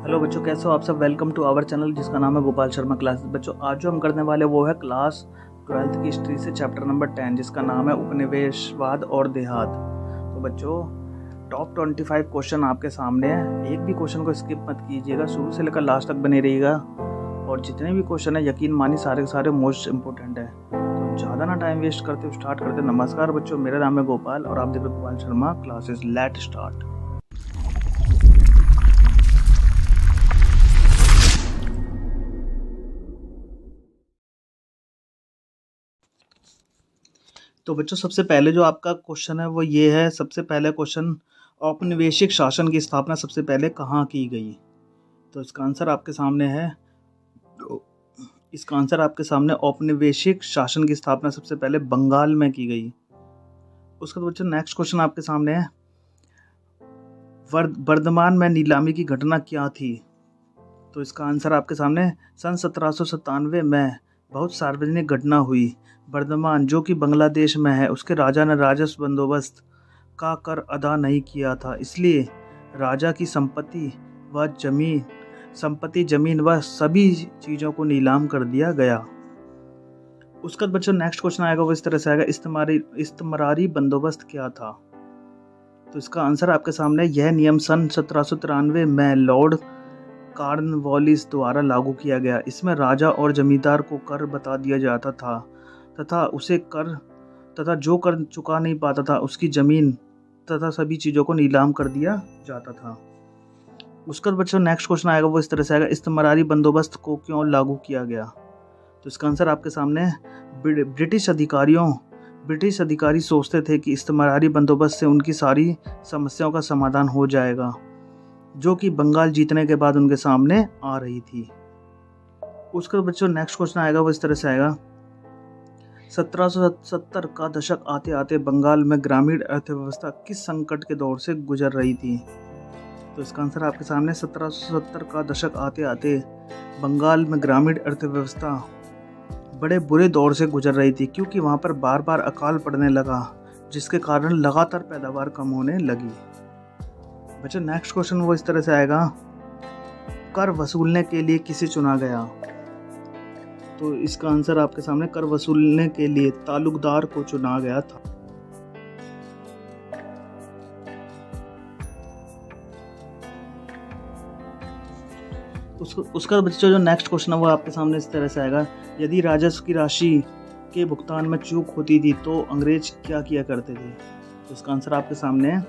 Hello बच्चों, कैसे हो आप सब। वेलकम टू आवर चैनल जिसका नाम है गोपाल शर्मा क्लासेस। बच्चों, आज जो हम करने वाले वो है क्लास 12th की हिस्ट्री से चैप्टर नंबर 10 जिसका नाम है उपनिवेशवाद और देहात। तो बच्चों, टॉप 25 क्वेश्चन आपके सामने है। एक भी क्वेश्चन को स्किप मत कीजिएगा, शुरू से लेकर लास्ट तक बने रहिएगा। और जितने भी क्वेश्चन है यकीन मानिए सारे के सारे मोस्ट इंपॉर्टेंट है। तो ज़्यादा ना टाइम वेस्ट करते हुए स्टार्ट करते। नमस्कार बच्चों, मेरा नाम है गोपाल और आप देख रहे हो Gopal Sharma classes. Let start. तो बच्चों, सबसे पहले जो आपका क्वेश्चन है वो ये है। सबसे पहले क्वेश्चन, औपनिवेशिक शासन की स्थापना सबसे पहले कहाँ की गई। तो इसका आंसर आपके सामने है। तो इसका आंसर आपके सामने, औपनिवेशिक शासन की स्थापना सबसे पहले बंगाल में की गई। उसके बाद बच्चों नेक्स्ट क्वेश्चन आपके सामने है, वर्धमान में नीलामी की घटना क्या थी। तो इसका आंसर आपके सामने, सन 1797 में बहुत सार्वजनिक घटना हुई। वर्धमान जो कि बांग्लादेश में है, उसके राजा ने राजस्व बंदोबस्त का कर अदा नहीं किया था, इसलिए राजा की संपत्ति जमीन व सभी चीज़ों को नीलाम कर दिया गया। उसका बच्चों नेक्स्ट क्वेश्चन आएगा वो इस तरह से आएगा, इस्तमरारी बंदोबस्त क्या था। तो इसका आंसर आपके सामने, यह नियम सन 1793 में लॉर्ड कॉर्नवालिस द्वारा लागू किया गया। इसमें राजा और जमींदार को कर बता दिया जाता था तथा जो कर चुका नहीं पाता था उसकी जमीन तथा सभी चीज़ों को नीलाम कर दिया जाता था। उसका बच्चों नेक्स्ट क्वेश्चन आएगा वो इस तरह से आएगा, इस्तमरारी बंदोबस्त को क्यों लागू किया गया। तो इसका आंसर आपके सामने, ब्रिटिश अधिकारी सोचते थे कि इस्तमरारी बंदोबस्त से उनकी सारी समस्याओं का समाधान हो जाएगा, जो कि बंगाल जीतने के बाद उनके सामने आ रही थी। उसका बच्चों नेक्स्ट क्वेश्चन आएगा वो इस तरह से आएगा, 1770 का दशक आते आते बंगाल में ग्रामीण अर्थव्यवस्था किस संकट के दौर से गुजर रही थी। तो इसका आंसर आपके सामने, 1770 का दशक आते आते बंगाल में ग्रामीण अर्थव्यवस्था बड़े बुरे दौर से गुजर रही थी, क्योंकि वहाँ पर बार बार अकाल पड़ने लगा, जिसके कारण लगातार पैदावार कम होने लगी। बच्चों नेक्स्ट क्वेश्चन वो इस तरह से आएगा, कर वसूलने के लिए किसे चुना गया। तो इसका आंसर आपके सामने, कर वसूलने के लिए तालुकदार को चुना गया था। उसका बच्चों जो नेक्स्ट क्वेश्चन है वो आपके सामने इस तरह से आएगा, यदि राजस्व की राशि के भुगतान में चूक होती थी तो अंग्रेज क्या किया करते थे। तो इसका आंसर आपके सामने है,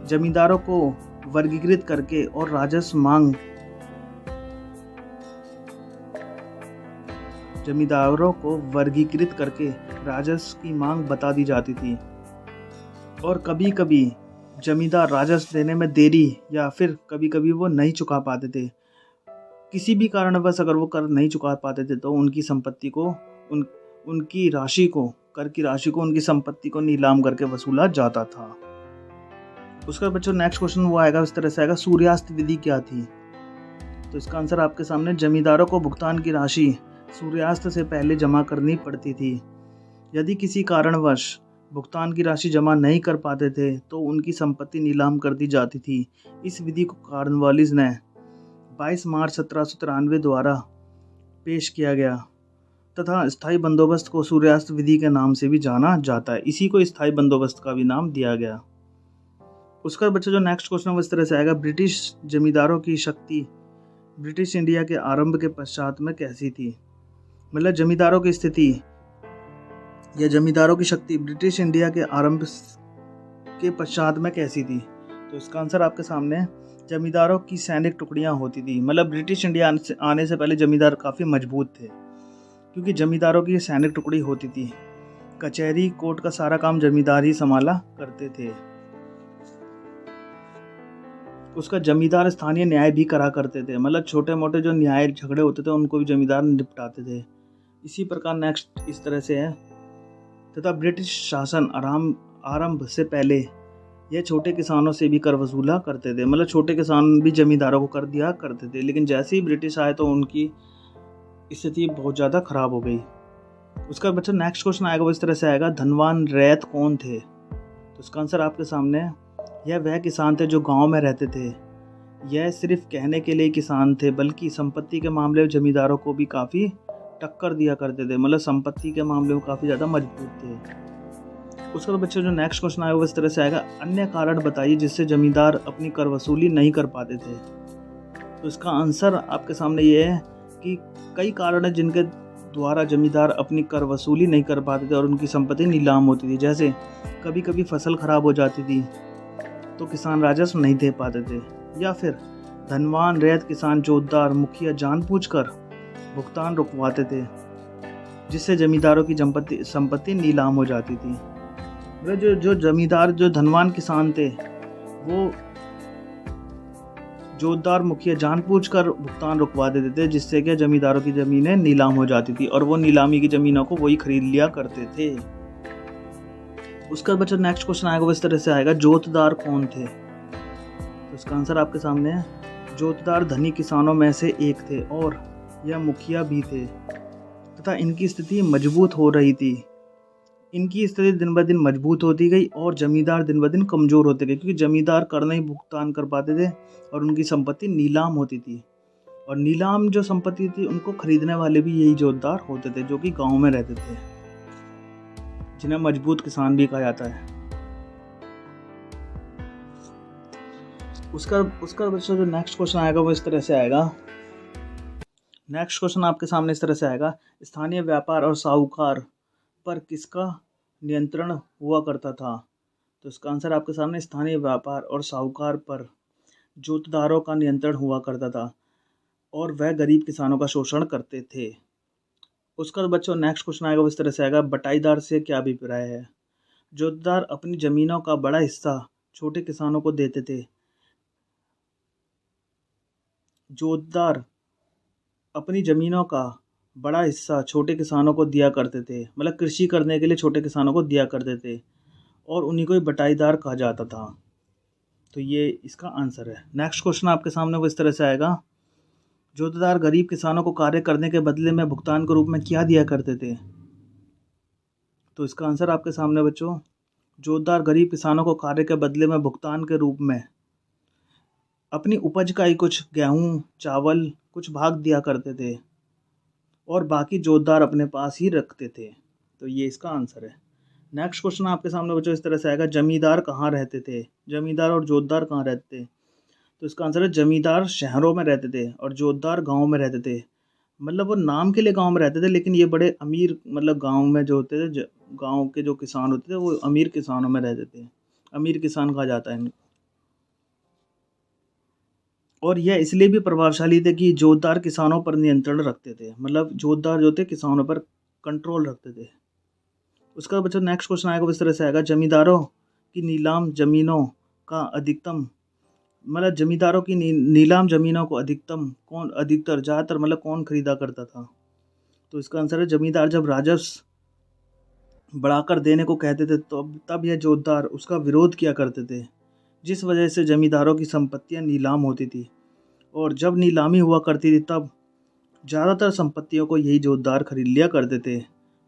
जमींदारों को वर्गीकृत करके और राजस्व की मांग बता दी जाती थी। और कभी कभी जमींदार राजस्व देने में देरी या फिर कभी कभी वो नहीं चुका पाते थे। किसी भी कारणवश अगर वो कर नहीं चुका पाते थे तो उनकी संपत्ति को कर की राशि को उनकी संपत्ति को नीलाम करके वसूला जाता था। उसका बच्चों नेक्स्ट क्वेश्चन वो आएगा इस तरह से आएगा, सूर्यास्त विधि क्या थी। तो इसका आंसर आपके सामने, जमींदारों को भुगतान की राशि सूर्यास्त से पहले जमा करनी पड़ती थी। यदि किसी कारणवश भुगतान की राशि जमा नहीं कर पाते थे तो उनकी संपत्ति नीलाम कर दी जाती थी। इस विधि को कॉर्नवालिस ने 22 मार्च 1793 द्वारा पेश किया गया तथा स्थायी बंदोबस्त को सूर्यास्त विधि के नाम से भी जाना जाता है। इसी को स्थायी बंदोबस्त का भी नाम दिया गया। उसका बच्चा जो नेक्स्ट क्वेश्चन है वो इस तरह से आएगा, ब्रिटिश जमींदारों की शक्ति ब्रिटिश इंडिया के आरंभ के पश्चात में कैसी थी। मतलब जमींदारों की स्थिति या जमींदारों की शक्ति ब्रिटिश इंडिया के आरंभ के पश्चात में कैसी थी। तो इसका आंसर आपके सामने, जमींदारों की सैनिक टुकड़ियां होती थी। मतलब ब्रिटिश इंडिया आने से पहले जमींदार काफ़ी मजबूत थे, क्योंकि जमींदारों की सैनिक टुकड़ी होती थी। कचहरी कोर्ट का सारा काम जमींदार ही संभाला करते थे। उसका जमींदार स्थानीय न्याय भी करा करते थे। मतलब छोटे मोटे जो न्याय झगड़े होते थे उनको भी जमींदार निपटाते थे। इसी प्रकार नेक्स्ट इस तरह से है, तथा ब्रिटिश शासन आरंभ से पहले यह छोटे किसानों से भी कर वसूला करते थे। मतलब छोटे किसान भी जमींदारों को कर दिया करते थे, लेकिन जैसे ही ब्रिटिश आए तो उनकी स्थिति बहुत ज़्यादा खराब हो गई। उसका बच्चा नेक्स्ट क्वेश्चन आएगा वो इस तरह से आएगा, धनवान रैयत कौन थे। तो इसका आंसर आपके सामने, यह वह किसान थे जो गांव में रहते थे यह सिर्फ कहने के लिए किसान थे, बल्कि संपत्ति के मामले में जमींदारों को भी काफ़ी टक्कर दिया करते थे। मतलब संपत्ति के मामले में काफ़ी ज़्यादा मजबूत थे। उसके बाद बच्चों जो नेक्स्ट क्वेश्चन आएगा वो इस तरह से आएगा, अन्य कारण बताइए जिससे जमींदार अपनी कर वसूली नहीं कर पाते थे। तो इसका आंसर आपके सामने ये है कि कई कारण हैं जिनके द्वारा जमींदार अपनी कर वसूली नहीं कर पाते थे और उनकी संपत्ति नीलाम होती थी। जैसे कभी कभी फसल खराब हो जाती थी तो किसान राजस्व नहीं दे पाते थे, या फिर धनवान रैयत किसान जोतदार मुखिया जानबूझकर भुगतान रुकवाते थे, जिससे जमींदारों की संपत्ति नीलाम हो जाती थी। जो जमींदार जो धनवान किसान थे वो जोतदार मुखिया जानबूझकर भुगतान रुकवा देते थे, जिससे क्या जमींदारों की ज़मीनें नीलाम हो जाती थी और वो नीलामी की ज़मीनों को वही खरीद लिया करते थे। उसका बच्चा नेक्स्ट क्वेश्चन आएगा वो इस तरह से आएगा, जोतदार कौन थे। तो इसका आंसर आपके सामने है, जोतदार धनी किसानों में से एक थे और यह मुखिया भी थे तथा इनकी स्थिति मजबूत हो रही थी। इनकी स्थिति दिन ब दिन मजबूत होती गई और जमींदार दिन ब दिन कमज़ोर होते गए, क्योंकि जमींदार कर नहीं भुगतान कर पाते थे और उनकी संपत्ति नीलाम होती थी। और नीलाम जो संपत्ति थी उनको खरीदने वाले भी यही जोतदार होते थे, जो कि गांव में रहते थे, जिन्हें मजबूत किसान भी कहा जाता है। उसका बच्चा जो नेक्स्ट क्वेश्चन आएगा वो इस तरह से आएगा। नेक्स्ट क्वेश्चन आपके सामने इस तरह से आएगा, स्थानीय व्यापार और साहूकार पर किसका नियंत्रण हुआ करता था। तो इसका आंसर आपके सामने, स्थानीय व्यापार और साहूकार पर जोतदारों का नियंत्रण हुआ करता था और वह गरीब किसानों का शोषण करते थे। उसका बच्चों नेक्स्ट क्वेश्चन आएगा वो इस तरह से आएगा, बटाईदार से क्या अभिप्राय है। जोतदार अपनी जमीनों का बड़ा हिस्सा छोटे किसानों को देते थे। जोतदार अपनी ज़मीनों का बड़ा हिस्सा छोटे किसानों को दिया करते थे, मतलब कृषि करने के लिए छोटे किसानों को दिया करते थे और उन्हीं को ही बटाईदार कहा जाता था। तो ये इसका आंसर है। नेक्स्ट क्वेश्चन आपके सामने वो इस तरह से आएगा, जोतदार गरीब किसानों को कार्य करने के बदले में भुगतान के रूप में क्या दिया करते थे। तो इसका आंसर आपके सामने बच्चों, जोतदार गरीब किसानों को कार्य के बदले में भुगतान के रूप में अपनी उपज का ही कुछ गेहूँ चावल कुछ भाग दिया करते थे और बाकी जोतदार अपने पास ही रखते थे। तो ये इसका आंसर है। नेक्स्ट क्वेश्चन आपके सामने बच्चों इस तरह से आएगा, जमींदार कहाँ रहते थे। जमींदार और जोतदार कहाँ रहते थे। तो इसका आंसर है, जमींदार शहरों में रहते थे और जोतदार गाँव में रहते थे। मतलब वो नाम के लिए गाँव में रहते थे, लेकिन ये बड़े अमीर, मतलब गाँव में जो होते थे, गाँव के जो किसान होते थे वो अमीर किसानों में रहते थे। अमीर किसान कहा जाता है इनको। और यह इसलिए भी प्रभावशाली थे कि जोतदार किसानों पर नियंत्रण रखते थे, मतलब जोतदार जो थे किसानों पर कंट्रोल रखते थे। उसका बच्चा नेक्स्ट क्वेश्चन आएगा इस तरह से आएगा, जमींदारों की नीलाम ज़मीनों का अधिकतम, मतलब जमींदारों की नीलाम ज़मीनों को अधिकतर ज़्यादातर मतलब कौन खरीदा करता था। तो इसका आंसर है, जमींदार जब राजस्व बढ़ाकर देने को कहते थे तो तब यह जोतदार उसका विरोध किया करते थे, जिस वजह से जमींदारों की संपत्तियां नीलाम होती थी। और जब नीलामी हुआ करती थी तब ज़्यादातर संपत्तियों को यही जोतदार खरीद लिया करते थे।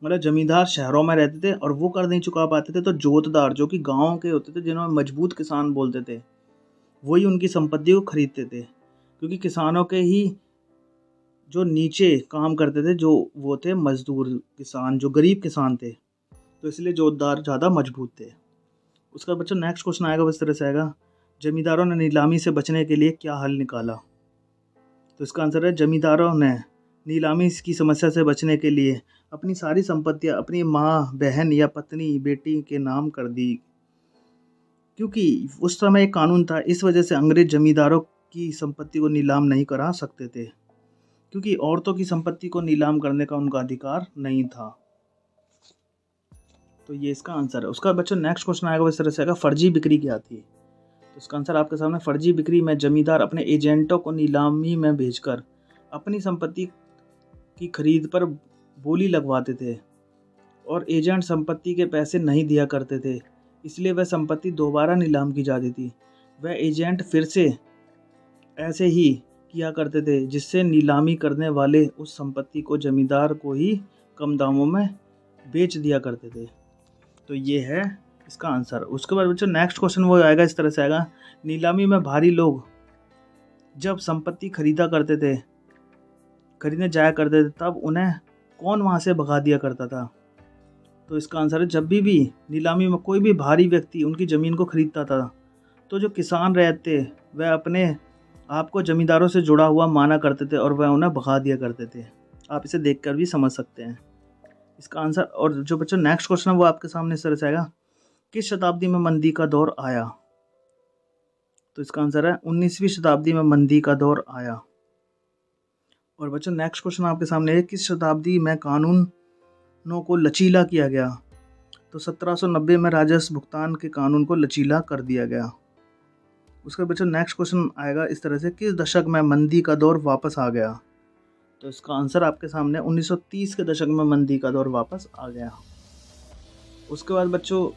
मतलब जमींदार शहरों में रहते थे और वो कर नहीं चुका पाते थे, तो जोतदार जो कि गांव के होते थे, जिन्होंने मजबूत किसान बोलते थे, वही उनकी संपत्ति को खरीदते थे, क्योंकि किसानों के ही जो नीचे काम करते थे जो वो थे मजदूर किसान, जो गरीब किसान थे, तो इसलिए जोतदार ज़्यादा मजबूत थे। उसका बच्चा नेक्स्ट क्वेश्चन आएगा इस तरह से आएगा, जमींदारों ने नीलामी से बचने के लिए क्या हल निकाला। तो इसका आंसर है, जमींदारों ने नीलामी की समस्या से बचने के लिए अपनी सारी संपत्तियां अपनी माँ, बहन या पत्नी, बेटी के नाम कर दी, क्योंकि उस समय एक कानून था। इस वजह से अंग्रेज जमींदारों की संपत्ति को नीलाम नहीं करा सकते थे, क्योंकि औरतों की संपत्ति को नीलाम करने का उनका अधिकार नहीं था। तो ये इसका आंसर है। उसका बच्चों नेक्स्ट क्वेश्चन आएगा इस तरह से आएगा, फर्जी बिक्री क्या थी। तो इसका आंसर आपके सामने, फर्जी बिक्री में जमींदार अपने एजेंटों को नीलामी में भेजकर अपनी संपत्ति की खरीद पर बोली लगवाते थे और एजेंट संपत्ति के पैसे नहीं दिया करते थे, इसलिए वह संपत्ति दोबारा नीलाम की जाती थी। वह एजेंट फिर से ऐसे ही किया करते थे, जिससे नीलामी करने वाले उस संपत्ति को जमींदार को ही कम दामों में बेच दिया करते थे। तो ये है इसका आंसर। उसके बाद बच्चों नेक्स्ट क्वेश्चन वो आएगा इस तरह से आएगा, नीलामी में भारी लोग जब संपत्ति खरीदने जाया करते थे तब उन्हें कौन वहाँ से भगा दिया करता था? तो इसका आंसर है जब भी नीलामी में कोई भी भारी व्यक्ति उनकी ज़मीन को खरीदता था तो जो किसान रहते वह अपने आप को जमींदारों से जुड़ा हुआ माना करते थे और वह उन्हें भगा दिया करते थे। आप इसे देखकर भी समझ सकते हैं इसका आंसर। और जो बच्चों नेक्स्ट क्वेश्चन है वो आपके सामने इस तरह से आएगा, किस शताब्दी में मंदी का दौर आया? तो इसका आंसर है 19वीं शताब्दी में मंदी का दौर आया। और बच्चों नेक्स्ट क्वेश्चन आपके सामने है, किस शताब्दी में कानूनों को लचीला किया गया? तो 1790 में राजस्व भुगतान के कानून को लचीला कर दिया गया। उसके बच्चों नेक्स्ट क्वेश्चन आएगा इस तरह से, किस दशक में मंदी का दौर वापस आ गया? तो इसका आंसर आपके सामने 1930 के दशक में मंदी का दौर वापस आ गया। उसके बाद बच्चों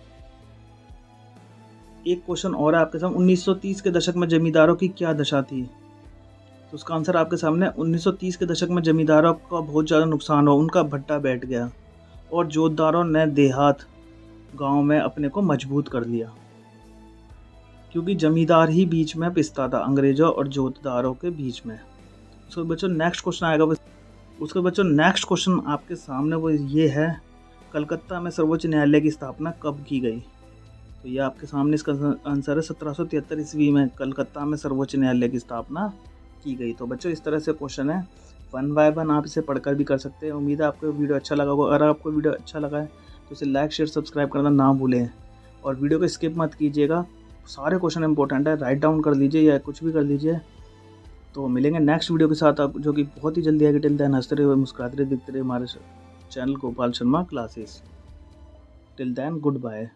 एक क्वेश्चन और है आपके सामने, 1930 के दशक में जमींदारों की क्या दशा थी? तो उसका आंसर आपके सामने 1930 के दशक में जमींदारों का बहुत ज़्यादा नुकसान हुआ, उनका भट्टा बैठ गया और जोतदारों ने देहात गांव में अपने को मजबूत कर लिया, क्योंकि जमींदार ही बीच में पिसता था अंग्रेजों और जोतदारों के बीच में। उसके बच्चों नेक्स्ट क्वेश्चन आएगा। उसके बच्चों नेक्स्ट क्वेश्चन आपके सामने वो ये है, कलकत्ता में सर्वोच्च न्यायालय की स्थापना कब की गई? तो ये आपके सामने इसका आंसर है 1773 ईस्वी में कलकत्ता में सर्वोच्च न्यायालय की स्थापना की गई। तो बच्चों इस तरह से क्वेश्चन है, 1 बाय 1 आप इसे पढ़कर भी कर सकते हैं। उम्मीद है आपको वीडियो अच्छा लगा होगा। अगर आपको वीडियो अच्छा लगा है तो इसे लाइक शेयर सब्सक्राइब करना ना भूलें और वीडियो को स्किप मत कीजिएगा। सारे क्वेश्चन इंपॉर्टेंट है, राइट डाउन कर लीजिए या कुछ भी कर लीजिए। तो मिलेंगे नेक्स्ट वीडियो के साथ, आप जो कि बहुत ही जल्दी आएगी। टिल देन हंसते रहे, मुस्कुराते रहे, दिखते रहे हमारे channel Gopal Sharma classes. Till then good bye.